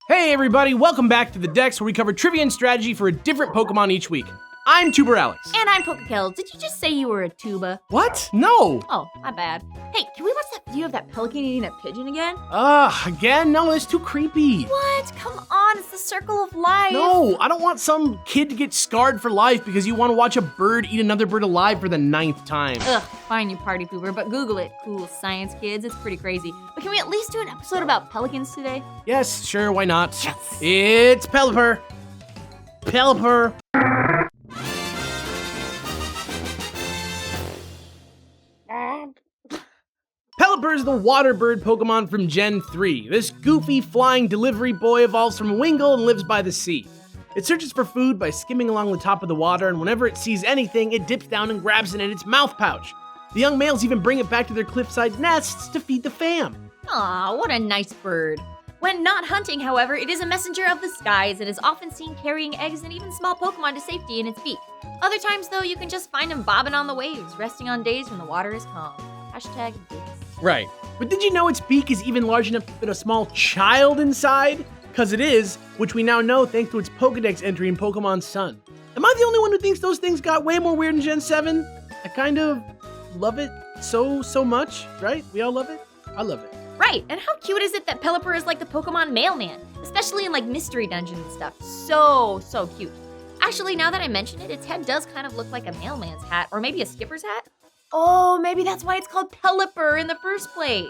Hey everybody, welcome back to the Dex, where we cover trivia and strategy for a different Pokemon each week. I'm Tuber Alex. And I'm Pokekill. Did you just say you were a tuba? What? No. Oh, my bad. Hey, can we watch that video of that pelican eating that pigeon again? Again? No, that's too creepy. What? Come on, it's the circle of life. No, I don't want some kid to get scarred for life because you want to watch a bird eat another bird alive for the 9th time. Ugh, fine, you party pooper, but Google it. Cool science, kids. It's pretty crazy. But can we at least do an episode about pelicans today? Yes, sure, why not? Yes. It's Pelipper. Pelipper. Pelipper is the water bird Pokemon from Gen 3. This goofy flying delivery boy evolves from Wingull and lives by the sea. It searches for food by skimming along the top of the water, and whenever it sees anything, it dips down and grabs it in its mouth pouch. The young males even bring it back to their cliffside nests to feed the fam. Aw, what a nice bird. When not hunting, however, it is a messenger of the skies and is often seen carrying eggs and even small Pokemon to safety in its beak. Other times, though, you can just find him bobbing on the waves, resting on days when the water is calm. Hashtag dicks. Right. But did you know its beak is even large enough to fit a small child inside? Because it is, which we now know thanks to its Pokedex entry in Pokemon Sun. Am I the only one who thinks those things got way more weird in Gen 7? I kind of love it so much, right? We all love it? I love it. Right, and how cute is it that Pelipper is like the Pokemon mailman, especially in like mystery dungeons and stuff. So cute. Actually, now that I mention it, its head does kind of look like a mailman's hat, or maybe a skipper's hat. Oh, maybe that's why it's called Pelipper in the first place.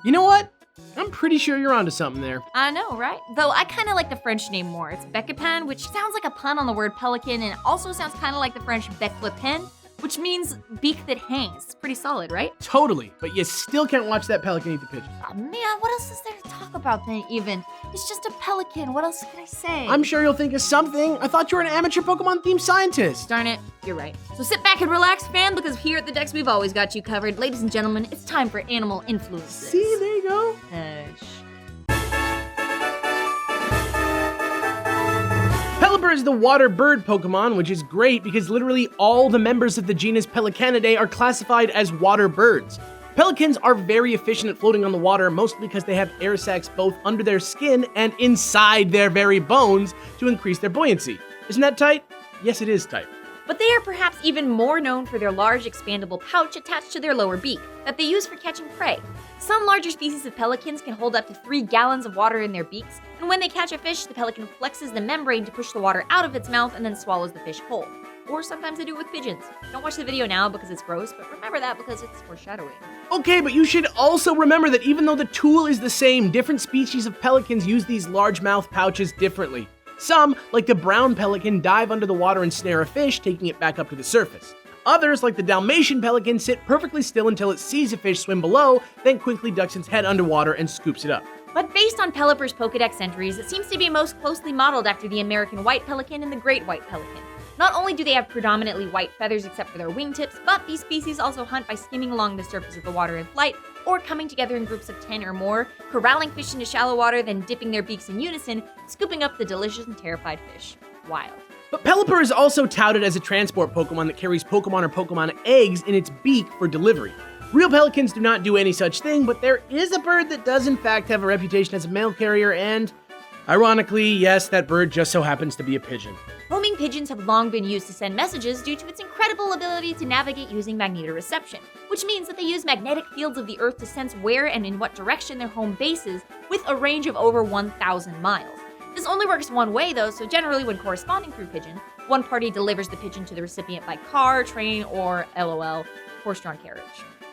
You know what? I'm pretty sure you're onto something there. I know, right? Though I kind of like the French name more. It's Beckepen, which sounds like a pun on the word pelican, and it also sounds kind of like the French bec le pen, which means beak that hangs. It's pretty solid, right? Totally, but you still can't watch that pelican eat the pigeon. Oh man, what else is there to talk about then even? It's just a pelican, what else can I say? I'm sure you'll think of something. I thought you were an amateur Pokemon-themed scientist. Darn it, you're right. So sit back and relax, fam, because here at the Dex, we've always got you covered. Ladies and gentlemen, it's time for animal influences. See, there you go. Hush. Pelipper is the water bird Pokemon, which is great because literally all the members of the genus Pelicanidae are classified as water birds. Pelicans are very efficient at floating on the water, mostly because they have air sacs both under their skin and inside their very bones to increase their buoyancy. Isn't that tight? Yes, it is tight. But they are perhaps even more known for their large expandable pouch attached to their lower beak that they use for catching prey. Some larger species of pelicans can hold up to 3 gallons of water in their beaks, and when they catch a fish, the pelican flexes the membrane to push the water out of its mouth and then swallows the fish whole. Or sometimes they do it with pigeons. Don't watch the video now because it's gross, but remember that because it's foreshadowing. Okay, but you should also remember that even though the tool is the same, different species of pelicans use these largemouth pouches differently. Some, like the brown pelican, dive under the water and snare a fish, taking it back up to the surface. Others, like the Dalmatian pelican, sit perfectly still until it sees a fish swim below, then quickly ducks its head underwater and scoops it up. But based on Pelipper's Pokedex entries, it seems to be most closely modeled after the American white pelican and the great white pelican. Not only do they have predominantly white feathers except for their wingtips, but these species also hunt by skimming along the surface of the water in flight, or coming together in groups of 10 or more, corralling fish into shallow water, then dipping their beaks in unison, scooping up the delicious and terrified fish. Wild. But Pelipper is also touted as a transport Pokemon that carries Pokemon or Pokemon eggs in its beak for delivery. Real pelicans do not do any such thing, but there is a bird that does in fact have a reputation as a mail carrier, and ironically, yes, that bird just so happens to be a pigeon. Homing pigeons have long been used to send messages due to its incredible ability to navigate using magnetoreception, which means that they use magnetic fields of the Earth to sense where and in what direction their home base is, with a range of over 1,000 miles. This only works one way though, so generally when corresponding through pigeon, one party delivers the pigeon to the recipient by car, train, or LOL, horse-drawn carriage.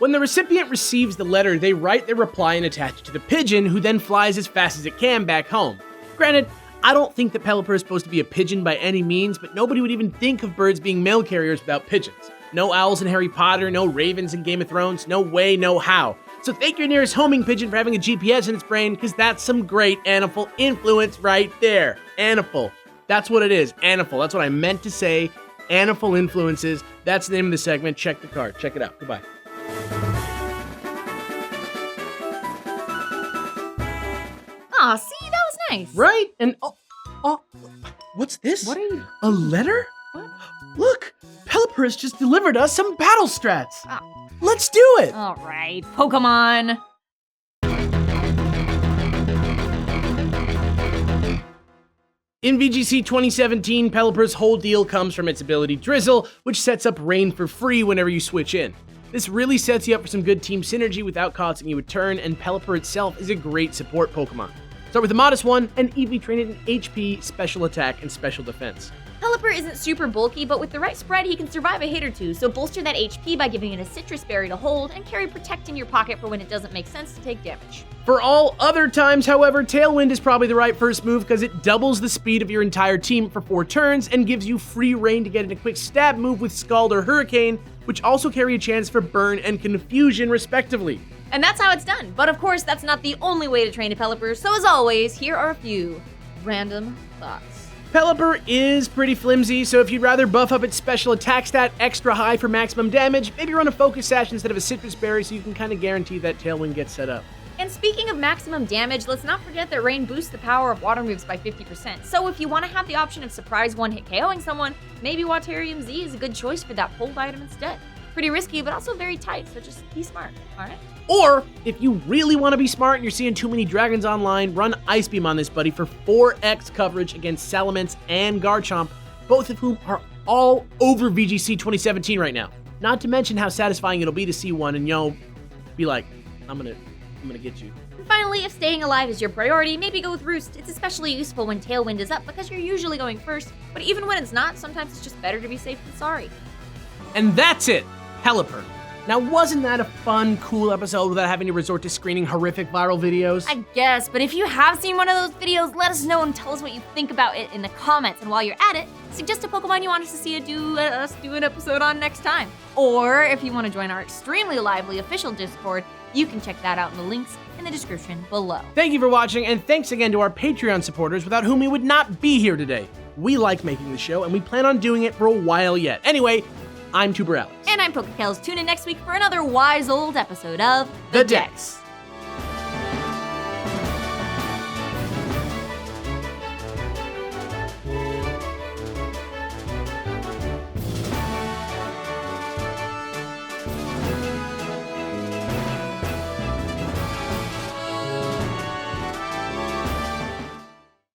When the recipient receives the letter, they write their reply and attach it to the pigeon, who then flies as fast as it can back home. Granted, I don't think that Pelipper is supposed to be a pigeon by any means, but nobody would even think of birds being mail carriers without pigeons. No owls in Harry Potter, no ravens in Game of Thrones, no way, no how. So thank your nearest homing pigeon for having a GPS in its brain, because that's some great animal influence right there. Animal. That's what it is. Animal. That's what I meant to say. Animal influences. That's the name of the segment. Check the card. Check it out. Goodbye. Aw, see, that was nice. Right? And what's this? What are you? A letter? What? Look, Pelipper has just delivered us some battle strats. Ah. Let's do it. All right, Pokemon. In VGC 2017, Pelipper's whole deal comes from its ability Drizzle, which sets up rain for free whenever you switch in. This really sets you up for some good team synergy without costing you a turn, and Pelipper itself is a great support Pokemon. Start with a modest one, and easily train it in HP, special attack, and special defense. Pelipper isn't super bulky, but with the right spread, he can survive a hit or two, so bolster that HP by giving it a Citrus Berry to hold, and carry Protect in your pocket for when it doesn't make sense to take damage. For all other times, however, Tailwind is probably the right first move because it doubles the speed of your entire team for 4 turns and gives you free reign to get in a quick stab move with Scald or Hurricane, which also carry a chance for Burn and Confusion, respectively. And that's how it's done, but of course that's not the only way to train a Pelipper, so as always, here are a few random thoughts. Pelipper is pretty flimsy, so if you'd rather buff up its special attack stat extra high for maximum damage, maybe run a Focus Sash instead of a Citrus Berry so you can kind of guarantee that Tailwind gets set up. And speaking of maximum damage, let's not forget that Rain boosts the power of water moves by 50%, so if you want to have the option of surprise one-hit KOing someone, maybe Waterium Z is a good choice for that hold item instead. Pretty risky, but also very tight, so just be smart, alright? Or, if you really want to be smart and you're seeing too many dragons online, run Ice Beam on this buddy for 4x coverage against Salamence and Garchomp, both of whom are all over VGC 2017 right now. Not to mention how satisfying it'll be to see one and, be like, I'm gonna get you. And finally, if staying alive is your priority, maybe go with Roost. It's especially useful when Tailwind is up because you're usually going first, but even when it's not, sometimes it's just better to be safe than sorry. And that's it, Pelipper. Now, wasn't that a fun, cool episode without having to resort to screening horrific viral videos? I guess, but if you have seen one of those videos, let us know and tell us what you think about it in the comments. And while you're at it, suggest a Pokemon you want us to see us do an episode on next time. Or if you want to join our extremely lively official Discord, you can check that out in the links in the description below. Thank you for watching, and thanks again to our Patreon supporters without whom we would not be here today. We like making the show, and we plan on doing it for a while yet. Anyway, I'm Tuber Alex. And I'm PokeKels. Tune in next week for another wise old episode of The Dex.